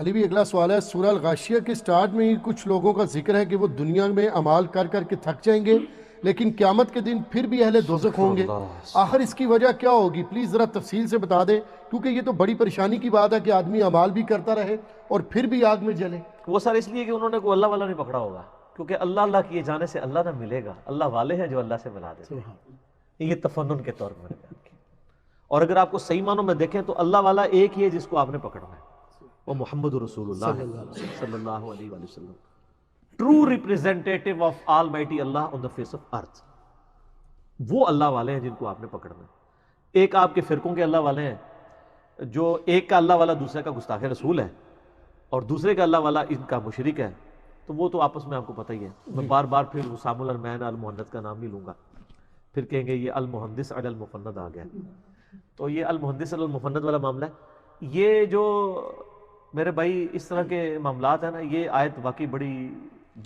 علی بھی اگلا سوال ہے، سورہ الغاشیہ کے سٹارٹ میں ہی کچھ لوگوں کا ذکر ہے کہ وہ دنیا میں اعمال کر کر کے تھک جائیں گے لیکن قیامت کے دن پھر بھی اہل دوزخ استغفر ہوں گے، اللہ آخر اس کی وجہ کیا ہوگی؟ پلیز ذرا تفصیل سے بتا دیں، کیونکہ یہ تو بڑی پریشانی کی بات ہے کہ آدمی اعمال بھی کرتا رہے اور پھر بھی آگ میں جلے۔ وہ سر اس لیے کہ انہوں نے کوئی اللہ والا نہیں پکڑا ہوگا، کیونکہ اللہ اللہ کیے جانے سے اللہ نہ ملے گا، اللہ والے ہیں جو اللہ سے ملا دیتے ہیں، یہ تفنن کے طور پر بیان کیا۔ اور اگر آپ کو صحیح معنوں میں دیکھیں تو اللہ والا ایک ہی ہے جس کو آپ نے پکڑنا ہے، وہ محمد رسول اللہ صلی اللہ علیہ وآلہ وسلم، true representative of almighty Allah on the face of earth. وہ اللہ والے ہیں جن کو آپ نے پکڑنا ہے۔ ایک آپ کے فرقوں کے اللہ والے ہیں، جو ایک کا اللہ والا دوسرے کا گستاخ رسول ہے اور دوسرے کا اللہ والا ان کا مشرک ہے، تو وہ تو آپس میں آپ کو پتہ ہی ہے۔ میں بار بار پھر حسام الارمین المہند کا نام نہیں لوں گا، پھر کہیں گے یہ المحدث علی المفند آ گیا۔ تو یہ المحدث علی المفند والا معاملہ ہے۔ یہ جو میرے بھائی اس طرح کے معاملات ہیں نا، یہ آیت واقعی بڑی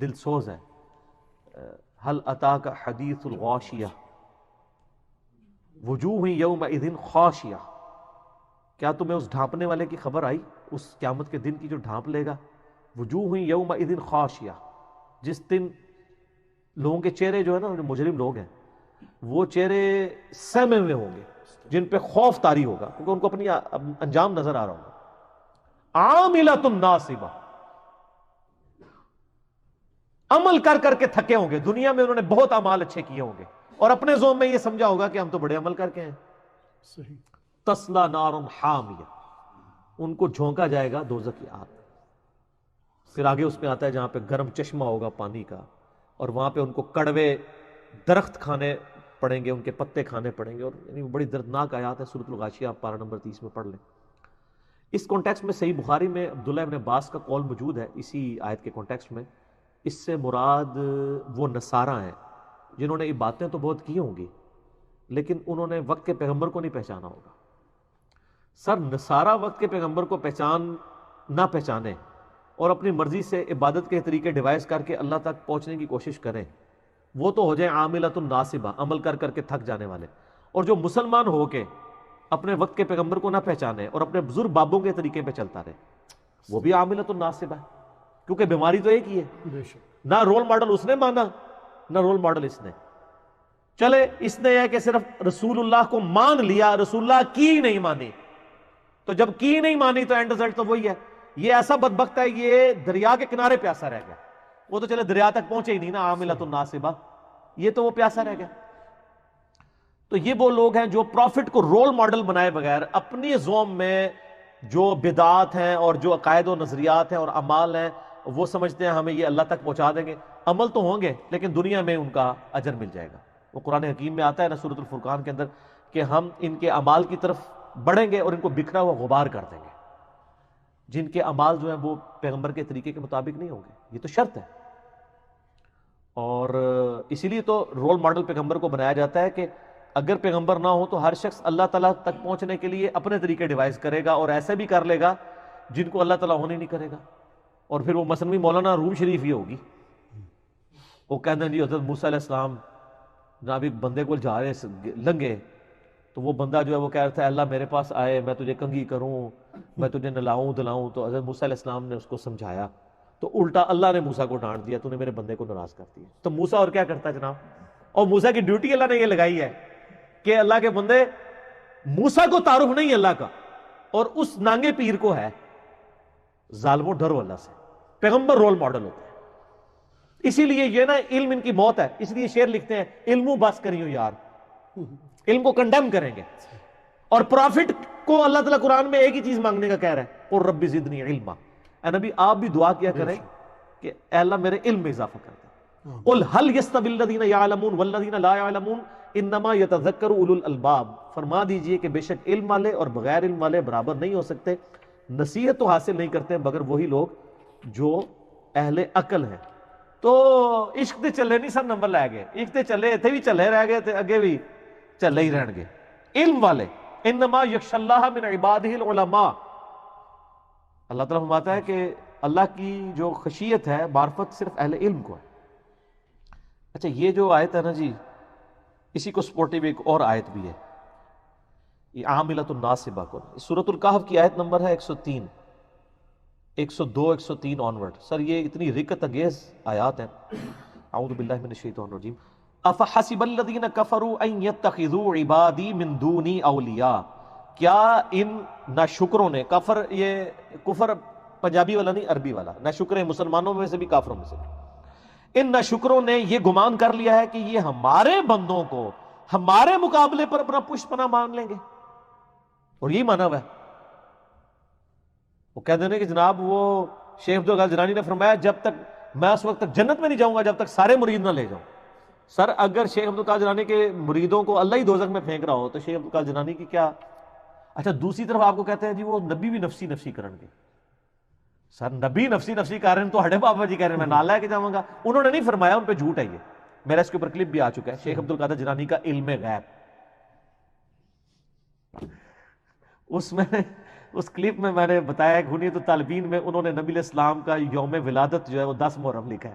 دل سوز ہے۔ هل اتاک حدیث الغاشیہ وجوہ یومئذ خاشیہ، کیا تمہیں اس ڈھانپنے والے کی خبر آئی، اس قیامت کے دن کی جو ڈھانپ لے گا؟ وجوہ یومئذ خاشیہ، جس دن لوگوں کے چہرے جو ہے نا، جو مجرم لوگ ہیں، وہ چہرے سہمے ہوئے ہوں گے، جن پہ خوف طاری ہوگا، کیونکہ ان کو اپنی انجام نظر آ رہا ہوگا۔ عاملۃ ناصبہ، عمل کر کر کے تھکے ہوں گے، دنیا میں انہوں نے بہت اعمال اچھے کیے ہوں گے اور اپنے ذوق میں یہ سمجھا ہوگا کہ ہم تو بڑے عمل کر کے ہیں۔ صحیح۔ تسلا نار حامیہ، ان کو جھونکا جائے گا دوزخ کی آگ۔ پھر آگے اس میں آتا ہے جہاں پہ گرم چشمہ ہوگا پانی کا، اور وہاں پہ ان کو کڑوے درخت کھانے پڑیں گے، ان کے پتے کھانے پڑیں گے، اور یعنی بڑی دردناک آیات ہے۔ سورۃ الغاشیہ آپ پارہ نمبر 30 میں پڑھ لیں۔ اس کانٹیکسٹ میں صحیح بخاری میں عبداللہ ابن عباس کا قول موجود ہے اسی آیت کے کانٹیکسٹ میں۔ اس سے مراد وہ نصارہ ہیں جنہوں نے یہ باتیں تو بہت کی ہوں گی لیکن انہوں نے وقت کے پیغمبر کو نہیں پہچانا ہوگا۔ سر نصارہ وقت کے پیغمبر کو نہ پہچانے اور اپنی مرضی سے عبادت کے طریقے ڈیوائز کر کے اللہ تک پہنچنے کی کوشش کریں، وہ تو ہو جائیں عاملۃ الناصبہ، عمل کر کر کے تھک جانے والے۔ اور جو مسلمان ہو کے اپنے وقت کے پیغمبر کو نہ پہچانے اور اپنے بزرگ بابوں کے طریقے پہ چلتا رہے، وہ بھی عاملۃ الناصبہ ہے، کیونکہ بیماری تو ایک ہی ہے۔ بے شک۔ نہ رول ماڈل اس نے مانا، نہ رول ماڈل اس نے۔ چلے اس نے یہ کہ صرف رسول اللہ کو مان لیا، رسول اللہ کی نہیں مانی، تو جب کی نہیں مانی تو اینڈ رزلٹ تو وہی ہے۔ یہ ایسا بدبخت ہے، یہ دریا کے کنارے پیاسا رہ گیا، وہ تو چلے دریا تک پہنچے ہی نہیں نا، عاملۃ الناصبہ، یہ تو وہ پیاسا رہ گیا۔ تو یہ وہ لوگ ہیں جو پروفٹ کو رول ماڈل بنائے بغیر اپنی زوم میں جو بدعات ہیں اور جو عقائد و نظریات ہیں اور اعمال ہیں، وہ سمجھتے ہیں ہمیں یہ اللہ تک پہنچا دیں گے۔ عمل تو ہوں گے لیکن دنیا میں ان کا اجر مل جائے گا۔ وہ قرآن حکیم میں آتا ہے نا سورۃ الفرقان کے اندر کہ ہم ان کے اعمال کی طرف بڑھیں گے اور ان کو بکھرا ہوا غبار کر دیں گے، جن کے اعمال جو ہیں وہ پیغمبر کے طریقے کے مطابق نہیں ہوں گے۔ یہ تو شرط ہے، اور اسی لیے تو رول ماڈل پیغمبر کو بنایا جاتا ہے کہ اگر پیغمبر نہ ہو تو ہر شخص اللہ تعالیٰ تک پہنچنے کے لیے اپنے طریقے ڈیوائز کرے گا اور ایسے بھی کر لے گا جن کو اللہ تعالیٰ ہونے نہیں کرے گا۔ اور پھر وہ مثلاً مولانا روم شریف ہی ہوگی، وہ کہتے ہیں جی حضرت موسیٰ علیہ السلام جناب ایک بندے کو جا رہے لنگے، تو وہ بندہ جو ہے وہ کہہ رہا تھا اللہ میرے پاس آئے، میں تجھے کنگھی کروں، میں تجھے نلاؤں دلاؤں، تو حضرت موسیٰ علیہ السلام نے اس کو سمجھایا، تو الٹا اللہ نے موسیٰ کو ڈانٹ دیا، تو نے میرے بندے کو ناراض کر دیا۔ تو موسیٰ اور کیا کرتا ہے جناب، اور موسیٰ کی ڈیوٹی اللہ نے یہ لگائی ہے کہ اللہ کے بندے، موسیٰ کو تعارف نہیں اللہ کا، اور اس نانگے پیر کو ہے، ظالموں ڈرو اللہ سے۔ پیغمبر رول ماڈل ہوتے ہیں، اسی لیے یہ نا علم ان کی موت ہے، اس لیے شعر لکھتے ہیں علمو بس کریو یار، علم کو کنڈیم کریں گے۔ اور پرافٹ کو اللہ تعالیٰ قرآن میں ایک ہی چیز مانگنے کا کہہ رہا ہے، قل رب زدنی علما۔ اے نبی آپ بھی دعا کیا کریں کہ اے اللہ میرے علم میں اضافہ کر دے۔ قل هل يستوي الذين يعلمون والذين لا يعلمون انما يتذكر اولو الالباب، فرما دیجئے کہ بے شک علم والے اور بغیر علم والے برابر نہیں ہو سکتے، نصیحت تو حاصل نہیں کرتے مگر وہی لوگ جو اہل عقل ہیں۔ تو عشق دے چلے نہیں سر نمبر لے گئے، عشق دے چلے اتنے بھی چلے رہ گئے، اگے بھی چلے ہی رہن گے۔ علم والے انما یخشى اللہ من عبادہ العلماء، اللہ تعالیٰ فرماتا ہے کہ اللہ کی جو خشیت ہے، معرفت صرف اہل علم کو ہے۔ اچھا یہ جو آیت ہے نا جی، اسی کو سپورٹیو ایک اور آیت بھی ہے، یہ عاملۃ الناصبہ کو، سورۃ الکہف کی آیت نمبر ہے 103۔ 102 103 آنورڈ. سر یہ اتنی رکت انگیز آیات ہیں. اعوذ باللہ من الشیطان الرجیم. افحسب الذین کفروا ان یتخذوا عبادی من دونی اولیاء. کیا ان ناشکروں نے، کفر یہ کفر پنجابی والا نہیں، عربی والا، ناشکر مسلمانوں میں سے بھی کافروں میں سے بھی، ان ناشکروں نے یہ گمان کر لیا ہے کہ یہ ہمارے بندوں کو ہمارے مقابلے پر اپنا پشت پناہ مان لیں گے. اور یہی مانا ہوا ہے. وہ کہہ دینے کہ جناب وہ شیخ عبدالقادر جیلانی نے فرمایا جب تک میں اس وقت تک جنت میں نہیں جاؤں گا جب تک سارے مرید نہ لے جاؤں. سر اگر شیخ عبدالقادر جیلانی کے مریدوں کو اللہ ہی دوزخ میں پھینک رہا ہو تو شیخ عبدالقادر جیلانی کی کیا. اچھا دوسری طرف آپ کو کہتے ہیں جی وہ نبی بھی نفسی نفسی کرن گے. سر نبی نفسی نفسی کر رہے ہیں تو ہڈے بابا جی کہہ رہے ہیں میں نال لے کے جاؤں گا. انہوں نے نہیں فرمایا، ان پہ جھوٹ ہے. یہ میرا اس کے اوپر کلپ بھی آ چکا ہے، شیخ عبدالقادر جیلانی کا علم غیب. اس کلپ میں میں نے بتایا کہ غنیۃ الطالبین میں انہوں نے نبی علیہ السلام کا یوم ولادت جو ہے وہ 10 محرم لکھا ہے.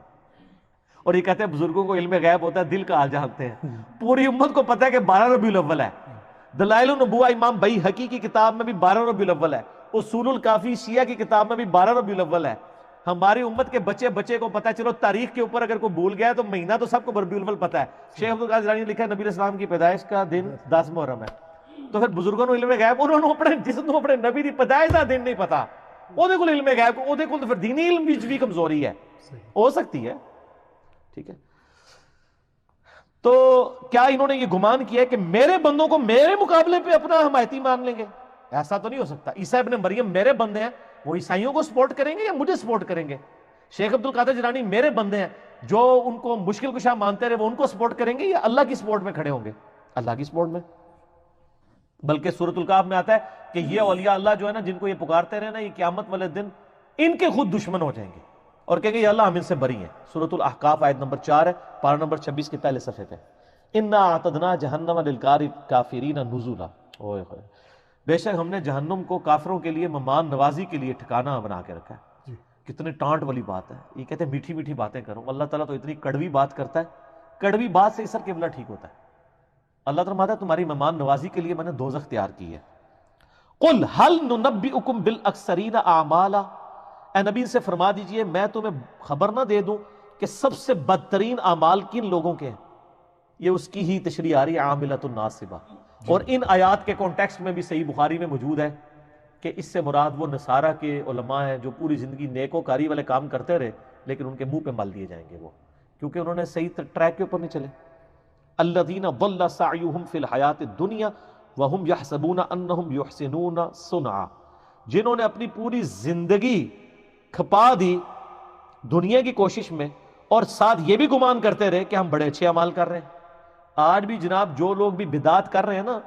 اور یہ کہتے ہیں بزرگوں کو علم غیب ہوتا ہے، دل کا حال جانتے ہیں. پوری امت کو پتہ ہے کہ 12 ربیع الاول ہے. دلائل النبوہ امام بیہقی کی کتاب میں بھی 12 ربیع الاول ہے. اصول الکافی شیعہ کی کتاب میں بھی 12 ربیع الاول ہے. ہماری امت کے بچے کو پتہ ہے. چلو تاریخ کے اوپر اگر کوئی بھول گیا ہے تو مہینہ تو سب کو ربیع الاول پتہ ہے. شیخ عبدالقادر جیلانی نے لکھا ہے نبی علیہ السلام کی پیدائش کا دن 10 محرم ہے. تو پھر بزرگوں نے علم غیب، انہوں نے اپنے جس کو اپنے نبی دی پیدائش کا دن نہیں پتا وہ دے کول علم غیب، وہ دے کول تو پھر دینی علم بھی کمزوری ہے، ہو سکتی ہے. ٹھیک ہے. تو کیا انہوں نے یہ گمان کیا ہے کہ میرے بندوں کو میرے مقابلے پہ اپنا حمایتی مان لیں گے؟ ایسا تو نہیں ہو سکتا. عیسیٰ ابن مریم میرے بندے ہیں، وہ عیسائیوں کو سپورٹ کریں گے یا مجھے سپورٹ کریں گے؟ شیخ عبدالقادر جیلانی میرے بندے ہیں، جو ان کو مشکل کشا مانتے رہے وہ ان کو سپورٹ کریں گے یا اللہ کی سپورٹ میں کھڑے ہوں گے؟ اللہ کی سپورٹ میں. بلکہ سورۃ الکہف میں آتا ہے کہ یہ اولیاء اللہ جو ہے نا جن کو یہ پکارتے رہے نا، یہ قیامت والے دن ان کے خود دشمن ہو جائیں گے اور کہیں گے یا اللہ ہم ان سے بری ہیں. سورۃ الاحقاف آیت نمبر 4 ہے، پارہ نمبر 26 کے پہلے صفحے پہ. انا اعتدنا جہنم للکافرین نزلا. اوئے ہوئے، بے شک ہم نے جہنم کو کافروں کے لیے مہمان نوازی کے لیے ٹھکانہ بنا کے رکھا ہے. کتنے ٹانٹ والی بات ہے. یہ کہتے ہیں میٹھی میٹھی باتیں کرو. اللہ تعالیٰ تو اتنی کڑوی بات کرتا ہے، کڑوی بات سے سر قبلہ ٹھیک ہوتا ہے. اللہ تعالیٰ فرماتا ہے تمہاری مہمان نوازی کے لیے میں نے دوزخ تیار کی ہے. قل هل ننبئکم بالاکثرین اعمالا. اے نبی سے فرما دیجئے میں تمہیں خبر نہ دے دوں کہ سب سے بدترین اعمال کن لوگوں کے ہیں. یہ اس کی ہی تشریح آ رہی ہے عاملۃ الناصبہ. اور ان آیات کے کانٹیکسٹ میں بھی صحیح بخاری میں موجود ہے کہ اس سے مراد وہ نصارہ کے علماء ہیں جو پوری زندگی نیکوکاری والے کام کرتے رہے لیکن ان کے منہ پہ مل دیے جائیں گے وہ، کیونکہ انہوں نے صحیح ٹریک کے اوپر نہیں چلے. الذین ضل سعیہم فی الحیات الدنیا وہم یحسبون انہم یحسنون صنعا. جنہوں نے اپنی پوری زندگی کھپا دی دنیا کی کوشش میں اور ساتھ یہ بھی گمان کرتے رہے کہ ہم بڑے اچھے اعمال کر رہے ہیں. آج بھی جناب جو لوگ بھی بدعات کر رہے ہیں نا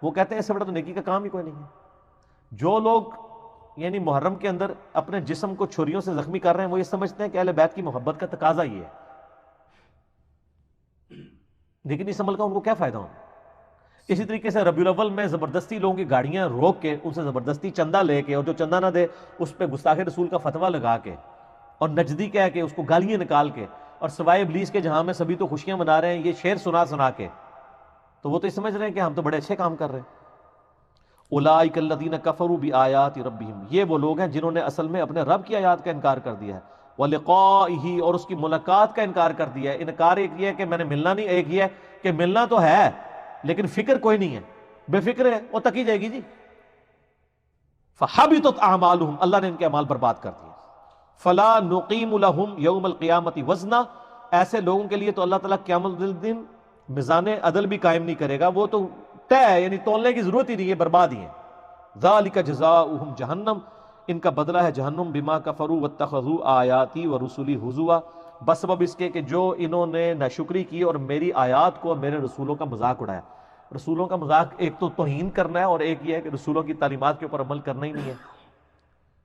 وہ کہتے ہیں اس سے بڑا تو نیکی کا کام ہی کوئی نہیں ہے. جو لوگ یعنی محرم کے اندر اپنے جسم کو چھریوں سے زخمی کر رہے ہیں وہ یہ سمجھتے ہیں کہ اہل بیت کی محبت کا تقاضا یہ ہے، لیکن اس عمل کا ان کو کیا فائدہ ہونا. اسی طریقے سے ربیع الاول میں زبردستی لوگوں کی گاڑیاں روک کے ان سے زبردستی چندہ لے کے اور جو چندہ نہ دے اس پہ گستاخ رسول کا فتویٰ لگا کے اور نجدی کہہ کے اس کو گالیاں نکال کے اور سوائے ابلیس کے جہاں میں سبھی تو خوشیاں منا رہے ہیں یہ شعر سنا کے، تو وہ تو یہ سمجھ رہے ہیں کہ ہم تو بڑے اچھے کام کر رہے ہیں. اولئک الذین کفروا بآیات ربہم. یہ وہ لوگ ہیں جنہوں نے اصل میں اپنے رب کی آیات کا انکار کر دیا ہے، ولقائہ اور اس کی ملاقات کا انکار کر دیا ہے. انکار ایک یہ ہے کہ میں نے ملنا نہیں، ایک یہ ہے کہ ملنا تو ہے لیکن فکر کوئی نہیں ہے، بے فکر ہے وہ تکی جائے گی جی. فحبطت اعمالہم. اللہ نے ان کے اعمال برباد کر دیے. فلا نقیم لہم یوم القیامت وزنا. ایسے لوگوں کے لیے تو اللہ تعالیٰ قیامت دن میزان عدل بھی قائم نہیں کرے گا، وہ تو طے ہے، یعنی تولنے کی ضرورت ہی نہیں ہے، برباد ہی ہے. ذالک جزاؤہم جہنم. ان کا بدلہ ہے جہنم. بما کفروا واتخذوا آیاتی ورسلی ہزوا. بس سبب اس کے کہ جو انہوں نے ناشکری کی اور میری آیات کو اور میرے رسولوں کا مذاق اڑایا. رسولوں کا مذاق ایک تو توہین کرنا ہے اور ایک یہ ہے کہ رسولوں کی تعلیمات کے اوپر عمل کرنا ہی نہیں ہے.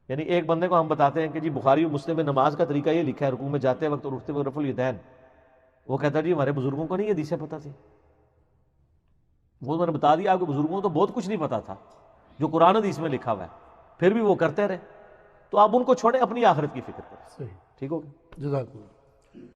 یعنی ایک بندے کو ہم بتاتے ہیں کہ جی بخاری و مسلم میں نماز کا طریقہ یہ لکھا ہے رکوع میں جاتے وقت اور اٹھتے وقت رفع الیدین. وہ کہتا ہے جی ہمارے بزرگوں کو نہیں یہ حدیثیں پتہ تھی. وہ میں نے بتا دیا آپ کے بزرگوں کو تو بہت کچھ نہیں پتا تھا جو قرآن حدیث میں لکھا ہوا ہے، پھر بھی وہ کرتے رہے. تو آپ ان کو چھوڑیں، اپنی آخرت کی فکر کریں. صحیح، ٹھیک ہوگا. جزاک اللہ.